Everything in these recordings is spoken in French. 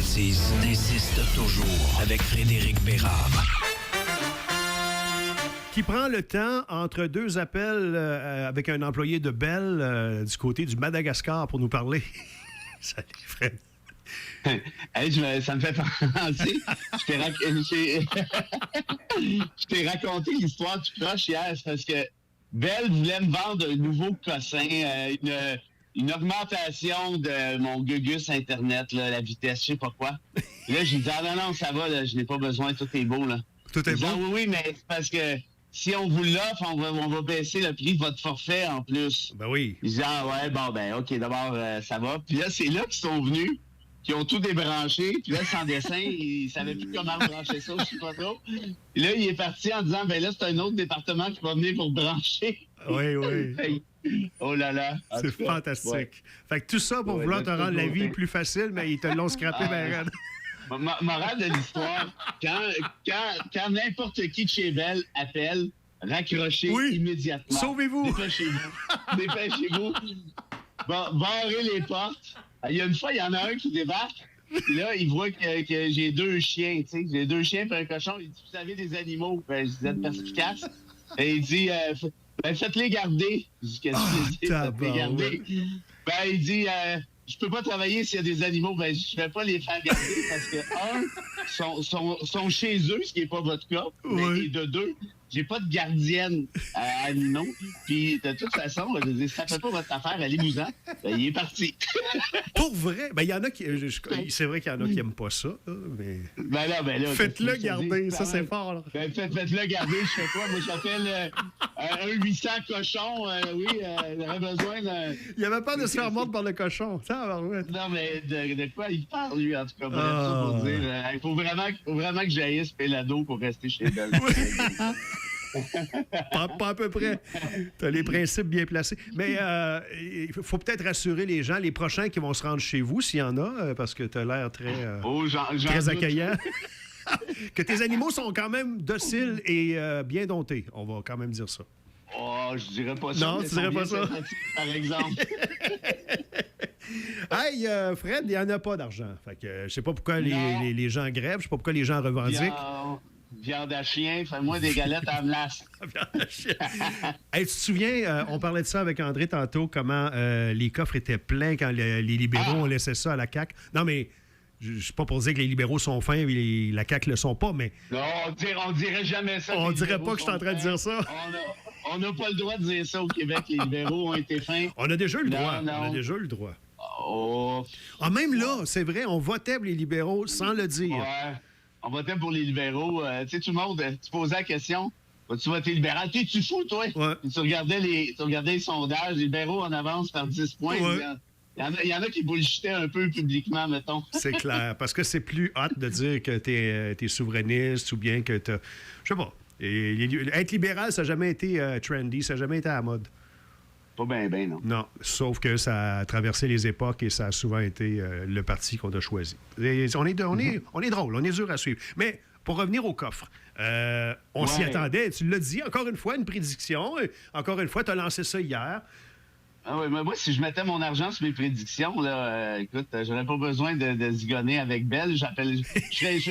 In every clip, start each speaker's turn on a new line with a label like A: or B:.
A: bêtises insiste toujours avec Frédéric Bérard.
B: Qui prend le temps entre deux appels avec un employé de Bell du côté du Madagascar pour nous parler. Salut, Fred.
C: Hey, ça me fait penser. Je t'ai raconté l'histoire du croche hier. C'est parce que Bell voulait me vendre un nouveau cossin, une augmentation de mon Gugus Internet, là, la vitesse, je sais pas quoi. Là, j'ai dit, non, ça va, là, je n'ai pas besoin, tout est beau. Là.
B: Tout est beau?
C: Oui, mais c'est parce que si on vous l'offre, on va baisser le prix de votre forfait en plus.
B: Ben oui.
C: Ils disaient, OK, d'abord, ça va. Puis là, c'est là qu'ils sont venus, qui ont tout débranché. Puis là, sans dessin, ils savaient plus comment brancher ça, je sais pas trop. Puis là, il est parti en disant, là, c'est un autre département qui va venir pour brancher.
B: Oui.
C: Oh là là.
B: C'est fantastique. Ouais. Fait que tout ça pour vouloir te rendre la vie plus facile, mais ils te l'ont scrappé, ben
C: morale de l'histoire, quand n'importe qui de chez Bell appelle, raccrochez immédiatement.
B: Sauvez-vous.
C: Dépêchez-vous. Barrez les portes. Il y a une fois, il y en a un qui débarque. Puis là, il voit que j'ai deux chiens. Tu sais, j'ai deux chiens et un cochon. Il dit, vous avez des animaux. Ben, je dis, êtes perspicace. Et il dit, faites-les garder. Je dis, qu'est-ce que tu dis? Faites-les garder. Ben, il dit, je peux pas travailler s'il y a des animaux. Ben, je vais pas les faire garder parce que, sont chez eux, ce qui n'est pas votre cas. Mais de deux, j'ai pas de gardienne à animaux. Puis, de toute façon, je dis, ça fait pas votre affaire, allez-vous-en. Ben, il est parti.
B: Pour vrai? Ben, il y en a qui. C'est vrai qu'il y en a qui n'aiment pas ça. Mais...
C: Ben là,
B: faites-le garder, ça, c'est fort. Là.
C: Ben, faites-le garder, je fais quoi? Moi, j'appelle un 800 cochon. J'aurais besoin d'un. Il
B: n'y avait pas de se faire mordre par le cochon.
C: Non, mais de quoi il parle, lui, en tout cas? Ça pour dire. Il faut vraiment que j'aillisse Pélado pour rester chez Bell.
B: Pas à peu près. Tu as les principes bien placés. Mais il faut peut-être rassurer les gens, les prochains qui vont se rendre chez vous, s'il y en a, parce que tu as l'air très accueillant. Que tes animaux sont quand même dociles et bien domptés. On va quand même dire ça.
C: Oh, je dirais pas ça.
B: Non, tu dirais pas ça.
C: Par exemple.
B: Hey, Fred, il n'y en a pas d'argent. Fait que je sais pas pourquoi les gens grèvent, je sais pas pourquoi les gens revendiquent.
C: Viande à chien, fais-moi des galettes à glace.
B: Viande à chien. Hey, tu te souviens, on parlait de ça avec André tantôt, comment les coffres étaient pleins quand les libéraux ont laissé ça à la CAQ. Non, mais je ne suis pas pour dire que les libéraux sont fins et la CAQ le sont pas, mais...
C: Non, on dirait jamais ça.
B: On dirait pas que je suis en train de dire ça.
C: On n'a pas le droit de dire ça au Québec. Les libéraux ont été fins.
B: On a déjà eu le droit. On a déjà eu le droit. Même là, c'est vrai, on votait pour les libéraux sans le dire.
C: Ouais. On votait pour les libéraux. Tu sais, tout le monde, tu posais la question, vas-tu voter libéral? Tu fous, toi?
B: Ouais.
C: Tu regardais les sondages, les libéraux en avance par 10 points. Ouais. Il y en a qui bullshitaient un peu publiquement, mettons.
B: C'est clair, parce que c'est plus hot de dire que t'es souverainiste ou bien que t'as... Je sais pas. Être libéral, ça n'a jamais été trendy, ça n'a jamais été à la mode.
C: Pas bien, non.
B: Non, sauf que ça a traversé les époques et ça a souvent été le parti qu'on a choisi. Et on est drôle, on est dur à suivre. Mais pour revenir au coffre, on s'y attendait. Tu l'as dit, encore une fois, une prédiction. Encore une fois, tu as lancé ça hier.
C: Ah oui, mais moi, si je mettais mon argent sur mes prédictions, là, écoute, j'aurais pas besoin de zigonner avec Bell. Je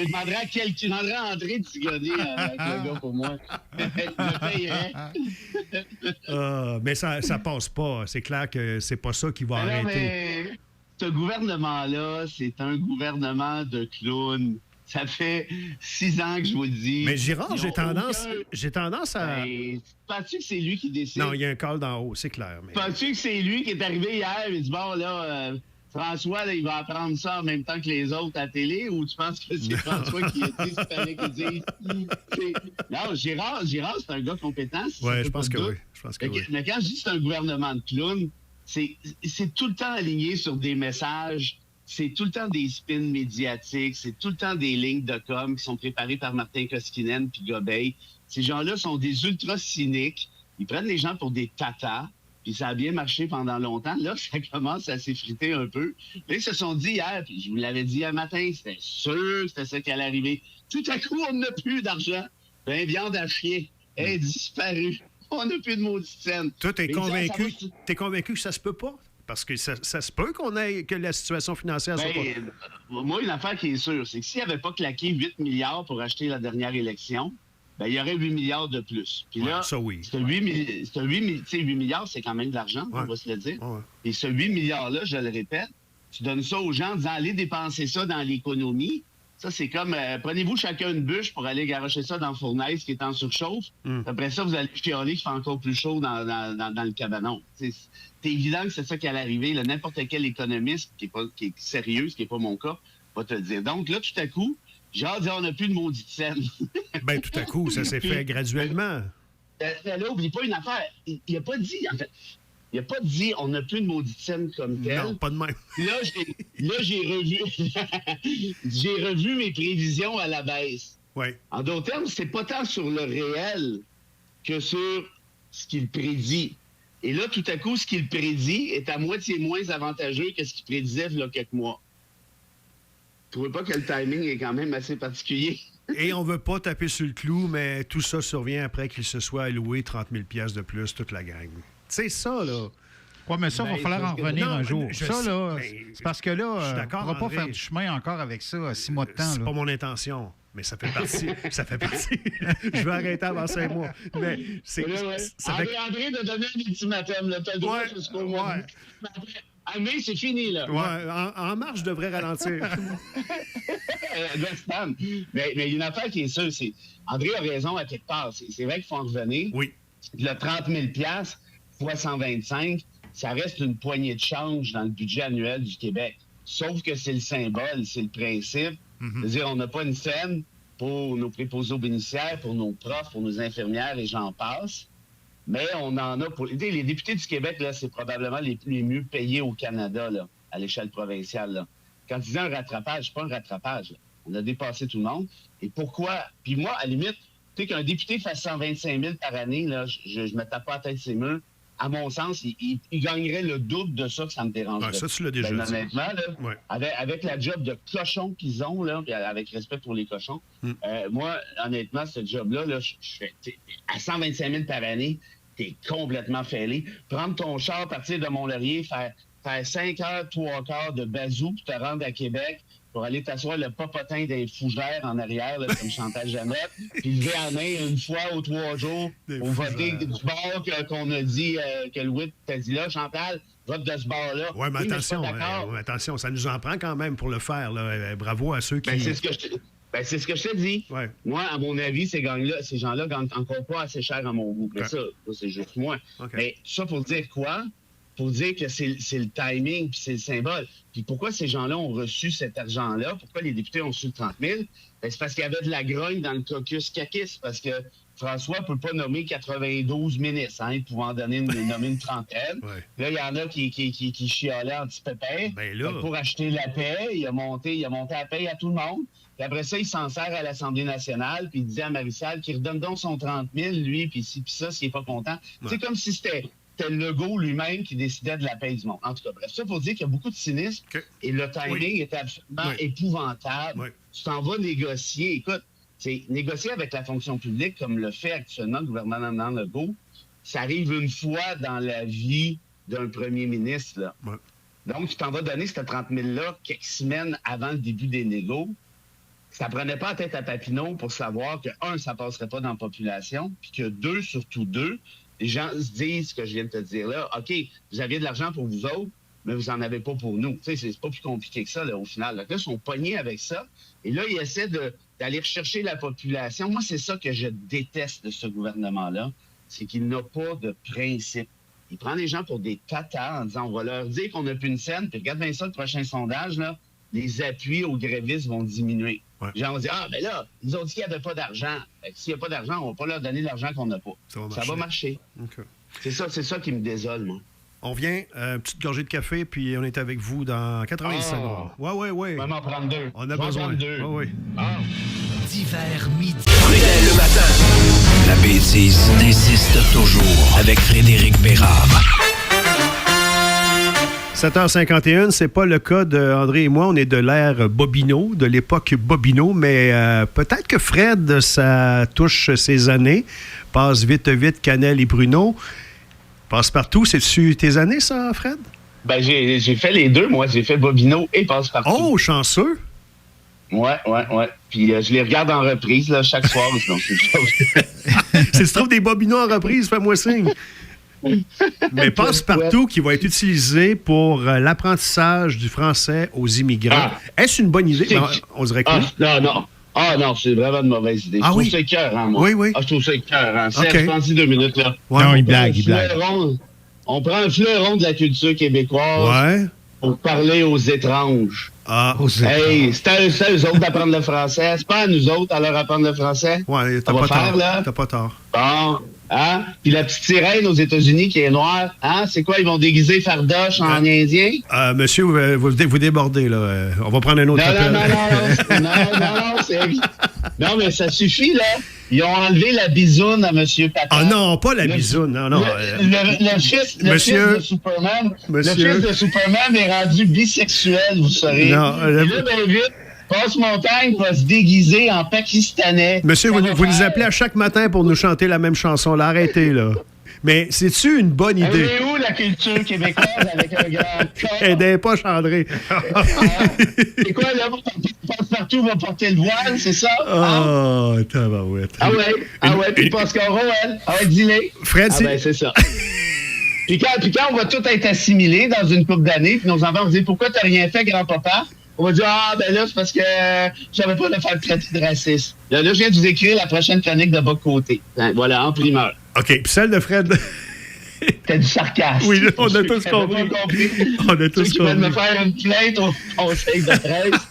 C: demanderais à André de zigonner avec le gars pour moi. Je le payerais.
B: Mais ça passe pas. C'est clair que c'est pas ça qui va arrêter.
C: Mais ce gouvernement-là, c'est un gouvernement de clowns. Ça fait 6 ans que je vous le dis.
B: Mais Girard, j'ai tendance à...
C: Penses-tu que c'est lui qui décide?
B: Non, il y a un call d'en haut, c'est clair. Mais...
C: Penses-tu que c'est lui qui est arrivé hier et dit, bon, là, François, là, il va apprendre ça en même temps que les autres à la télé, ou tu penses que c'est François qui a dit ce qu'il fallait qu'il dise? Non, Girard, c'est un gars compétent.
B: Oui, je pense que oui.
C: Mais quand je dis que c'est un gouvernement de clowns, c'est tout le temps aligné sur des messages. C'est tout le temps des spins médiatiques, c'est tout le temps des lignes de com qui sont préparées par Martin Koskinen puis Gobeil. Ces gens-là sont des ultra cyniques. Ils prennent les gens pour des tatas, puis ça a bien marché pendant longtemps. Là, ça commence à s'effriter un peu. Là, ils se sont dit hier, puis je vous l'avais dit hier matin, c'était sûr que c'était ça qui allait arriver. Tout à coup, on n'a plus d'argent. Ben, viande à chien, elle est disparue. On n'a plus de maudite scène.
B: Toi, t'es convaincu que ça se peut pas? Parce que ça se peut que la situation financière soit pas...
C: Moi, une affaire qui est sûre, c'est que s'il n'avait pas claqué 8 milliards pour acheter la dernière élection, il y aurait 8 milliards de plus. Puis là,
B: ça oui.
C: 8 milliards, c'est quand même de l'argent, on va se le dire.
B: Ouais.
C: Et ce 8 milliards-là, je le répète, tu donnes ça aux gens en disant « Allez dépenser ça dans l'économie ». Ça, c'est comme, prenez-vous chacun une bûche pour aller garocher ça dans la fournaise qui est en surchauffe. Après ça, vous allez chialer qu'il fait encore plus chaud dans le cabanon. C'est évident que c'est ça qui allait arriver. Là, n'importe quel économiste qui est sérieux, ce qui n'est pas mon cas, va te le dire. Donc là, tout à coup, j'ai hâte de dire, on n'a plus de maudite scène.
B: Tout à coup, ça s'est fait graduellement.
C: Là, oublie pas une affaire. Il n'a pas dit, en fait... Il n'a pas dit on n'a plus de maudite scène comme telle.
B: Non, pas de même.
C: Là, j'ai revu mes prévisions à la baisse.
B: Oui.
C: En d'autres termes, c'est pas tant sur le réel que sur ce qu'il prédit. Et là, tout à coup, ce qu'il prédit est à moitié moins avantageux que ce qu'il prédisait il y a quelques mois. Vous trouvez pas que le timing est quand même assez particulier?
B: Et on veut pas taper sur le clou, mais tout ça survient après qu'il se soit alloué 30 000 $ de plus, toute la gang. C'est ça, là.
D: Oui, mais ça, il va falloir en revenir un jour. Ça, là, c'est parce que là, on ne pourra pas faire du chemin encore avec ça 6 mois de temps.
B: C'est pas mon intention, mais ça fait partie. Je vais arrêter avant 5 mois. Mais c'est...
C: André de donner un ultimatum. Tu as le droit jusqu'au mois. À mai, c'est fini, là.
B: Ouais, en marche, je devrais ralentir.
C: Mais une affaire qui est sûre, c'est... André a raison à quelque part. C'est vrai qu'il faut en revenir.
B: Oui.
C: Le 30 000 $ fois 125, ça reste une poignée de change dans le budget annuel du Québec. Sauf que c'est le symbole, c'est le principe. C'est-à-dire, on n'a pas une scène pour nos préposés aux bénéficiaires, pour nos profs, pour nos infirmières et j'en passe. Mais on en a pour... Les députés du Québec, là, c'est probablement les mieux payés au Canada, là, à l'échelle provinciale. Là. Quand tu dis un rattrapage, c'est pas un rattrapage. Là. On a dépassé tout le monde. Et pourquoi? Puis moi, à la limite, tu sais, qu'un député fasse 125 000 par année, là, je me tape pas la tête ses murs. À mon sens, il gagnerait le double de ça que ça me dérangerait.
B: Ouais, ça, tu l'as déjà dit.
C: Honnêtement, là, avec la job de cochon qu'ils ont, là, avec respect pour les cochons, moi, honnêtement, ce job-là, là, je fais à 125 000 par année, t'es complètement fêlé. Prendre ton char, partir de Mont-Laurier, faire 5 heures, 3 quarts de bazou pour te rendre à Québec, pour aller t'asseoir le popotin des fougères en arrière, là, comme Chantal Jeannette, puis lever la main une fois ou 3 jours pour voter du bord qu'on a dit, que Louis t'a dit là, Chantal, vote de ce bord-là.
B: Oui, mais attention, ça nous en prend quand même pour le faire. Là. Bravo à ceux qui...
C: c'est ce que je te dis.
B: Ouais.
C: Moi, à mon avis, ces gens-là gagnent encore pas assez cher à mon goût. Mais ça, c'est juste moi.
B: Okay. Mais
C: ça pour dire quoi? Pour dire que c'est le timing puis c'est le symbole. Puis pourquoi ces gens-là ont reçu cet argent-là? Pourquoi les députés ont reçu 30 000? C'est parce qu'il y avait de la grogne dans le caucus caquiste, parce que François ne peut pas nommer 92 ministres, hein, il pouvait en nommer une trentaine.
B: Ouais.
C: Là, il y en a qui chialaient anti-pépère. Pour acheter la paix, il a monté la paix à tout le monde. Puis après ça, il s'en sert à l'Assemblée nationale, puis il dit à Marissal qu'il redonne donc son 30 000, lui, puis ça, s'il n'est pas content. Ouais. C'est comme si c'était Legault lui-même qui décidait de la paix du monde. En tout cas, bref, ça pour dire qu'il y a beaucoup de cynisme et le timing est absolument épouvantable. Oui. Tu t'en vas négocier. Écoute, négocier avec la fonction publique, comme le fait actuellement le gouvernement Legault, ça arrive une fois dans la vie d'un premier ministre. Là. Ouais. Donc, tu t'en vas donner ces 30 000-là quelques semaines avant le début des négos. Ça prenait pas la tête à Papineau pour savoir que, un, ça passerait pas dans la population, puis que, deux, surtout deux, les gens se disent ce que je viens de te dire là. OK, vous aviez de l'argent pour vous autres, mais vous n'en avez pas pour nous. Tu sais, c'est pas plus compliqué que ça, là, au final. Là, ils sont pognés avec ça. Et là, ils essaient d'aller rechercher la population. Moi, c'est ça que je déteste de ce gouvernement-là. C'est qu'il n'a pas de principe. Il prend les gens pour des tatas en disant, on va leur dire qu'on n'a plus une scène, puis regarde bien ça, le prochain sondage, là, les appuis aux grévistes vont diminuer. Ouais. Les gens vont dire, mais là, ils ont dit qu'il n'y avait pas d'argent. S'il n'y a pas d'argent, on ne va pas leur donner l'argent qu'on n'a pas. Ça va marcher. Okay. C'est ça qui me désole, moi.
B: On vient, petite gorgée de café, puis on est avec vous dans 90 secondes. Oui.
C: On va m'en prendre 2.
B: On a besoin.
C: 2.
B: Oui.
A: Divers midi. Prudel le matin. La bêtise insiste toujours avec Frédéric Bérard.
B: 7h51, c'est pas le cas d'André et moi. On est de l'ère Bobino, de l'époque Bobino, mais peut-être que Fred, ça touche ses années. Passe vite, Canel et Bruno. Passe-partout, c'est-tu tes années, ça, Fred?
C: Ben, j'ai fait les deux, moi. J'ai fait Bobino et Passe-Partout.
B: Oh, chanceux!
C: Ouais. Puis je les regarde en reprise, là, chaque soir.
B: Si tu trouves des Bobinos en reprise, fais-moi signe. Mais Passe-Partout qui va être utilisé pour l'apprentissage du français aux immigrants. Est-ce une bonne idée? On dirait que oui.
C: Non. Non, c'est vraiment une mauvaise idée. Je trouve ça écœurant, moi.
B: Oui.
C: Je trouve ça écœurant. Serge, pensez 2 minutes, là.
D: Ouais. Non, il blague.
C: On prend un fleuron de la culture québécoise pour parler aux étranges. Hey, c'est à eux autres d'apprendre le français. C'est pas à nous autres à leur apprendre le français.
B: Ouais, t'as pas tort.
C: Bon, hein? Puis la petite sirène aux États-Unis qui est noire, hein? C'est quoi? Ils vont déguiser Fardoche en indien?
B: Monsieur, vous débordez, là. On va prendre un autre appel.
C: Non, mais ça suffit, là. Ils ont enlevé la bisoune à M. Patel.
B: Ah non, pas la bisoune, non.
C: Le fils de Superman. Le fils de Superman est rendu bisexuel, vous saurez. Non, et là, ben vite, Passe-Montagne va se déguiser en pakistanais.
B: Monsieur, vous nous appelez à chaque matin pour nous chanter la même chanson. Là, arrêtez, là. Mais c'est-tu une bonne idée?
C: Elle est où, la culture québécoise avec un grand corps?
B: Elle n'est pas Chandré.
C: C'est quoi, là? Passe-Partout va porter le voile, c'est ça?
B: Oh, tabarouette.
C: Ah ouais, puis Pascaro, elle. Ah ouais, dis-les.
B: Fred,
C: ben, c'est ça. Puis quand on va tout être assimilé dans une couple d'années, puis nos enfants vont se dire, pourquoi t'as rien fait, grand-papa? On va dire, ben là, c'est parce que j'avais pas de faire traiter de raciste. Là, je viens de vous écrire la prochaine chronique de bas côté. Voilà, en primeur.
B: OK, puis celle de Fred...
C: C'était du sarcasme.
B: Oui, on a tous compris. On a tous compris.
C: Ceux qui veulent me faire une plainte au conseil de presse,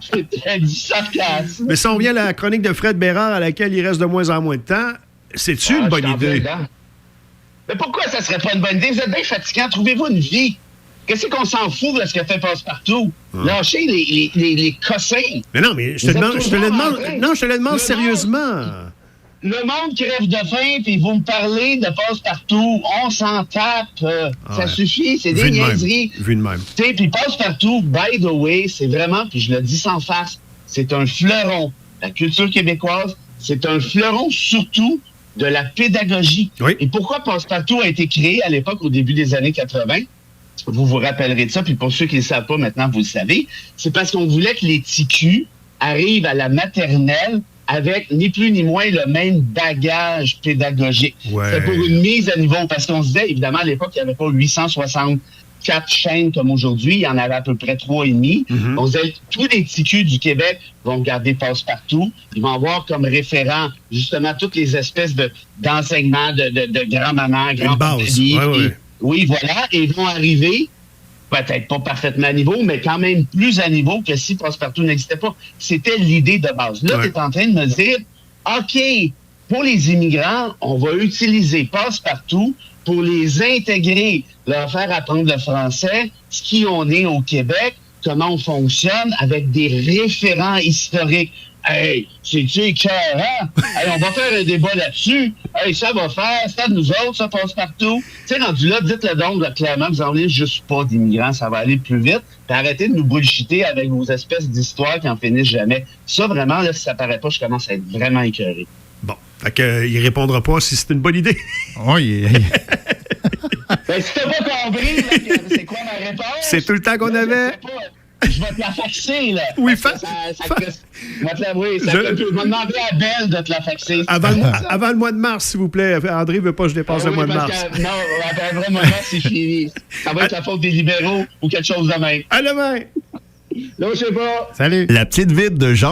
C: c'était du sarcasme.
B: Mais si on revient à la chronique de Fred Bérard, à laquelle il reste de moins en moins de temps, c'est-tu une bonne idée?
C: Mais pourquoi ça serait pas une bonne idée? Vous êtes bien fatigant. Trouvez-vous une vie. Qu'est-ce qu'on s'en fout de ce que fait Passe-Partout? Lâchez les cossins.
B: Mais non, mais je te le demande sérieusement.
C: Le monde crève de faim, puis vous me parlez de Passe-Partout. On s'en tape. Ça suffit, c'est des niaiseries.
B: Vu de même.
C: Puis Passe-Partout, by the way, c'est vraiment, puis je le dis sans farce, c'est un fleuron. La culture québécoise, c'est un fleuron surtout de la pédagogie.
B: Oui.
C: Et pourquoi Passe-Partout a été créé à l'époque, au début des années 80? Vous vous rappellerez de ça, puis pour ceux qui ne le savent pas, maintenant, vous le savez. C'est parce qu'on voulait que les TQ arrivent à la maternelle avec ni plus ni moins le même bagage pédagogique.
B: Ouais.
C: C'est pour une mise à niveau, parce qu'on se disait, évidemment, à l'époque, il n'y avait pas 864 chaînes comme aujourd'hui, il y en avait à peu près 3,5.
B: Mm-hmm.
C: On se disait, tous les TQ du Québec vont regarder Passe-Partout, ils vont avoir comme référent, justement, toutes les espèces d'enseignements de grand-maman, grand-papa. Oui, voilà, et ils vont arriver, peut-être pas parfaitement à niveau, mais quand même plus à niveau que si Passe-Partout n'existait pas. C'était l'idée de base. Là, tu es en train de me dire, OK, pour les immigrants, on va utiliser Passe-Partout pour les intégrer, leur faire apprendre le français, ce qui on est au Québec, comment on fonctionne, avec des référents historiques. Hey, c'est-tu écœurant? Hey, on va faire un débat là-dessus. Hey, ça va faire, c'est à nous autres, ça Passe-Partout. Tu sais, rendu là, dites-le donc, là, clairement, vous en venez juste pas d'immigrants, ça va aller plus vite. Puis arrêtez de nous bullshiter avec vos espèces d'histoires qui en finissent jamais. Ça, vraiment, là, si ça paraît pas, je commence à être vraiment écœuré.
B: Bon, fait qu'il répondra pas si c'est une bonne idée.
D: Oui.
C: Ben, si t'as pas compris, là, c'est quoi ma réponse?
B: C'est tout le temps qu'on avait.
C: Je vais te la faxer, là.
B: Oui,
C: je vais demander à Belle de te la faxer.
B: Avant le mois de mars, s'il vous plaît. André ne veut pas que je dépasse le mois de mars.
C: Non, après le mois de mars, c'est fini. Ça va être la faute des libéraux ou quelque chose de même.
B: À demain!
C: Là, je sais pas.
D: Salut.
A: La petite vide de Jean.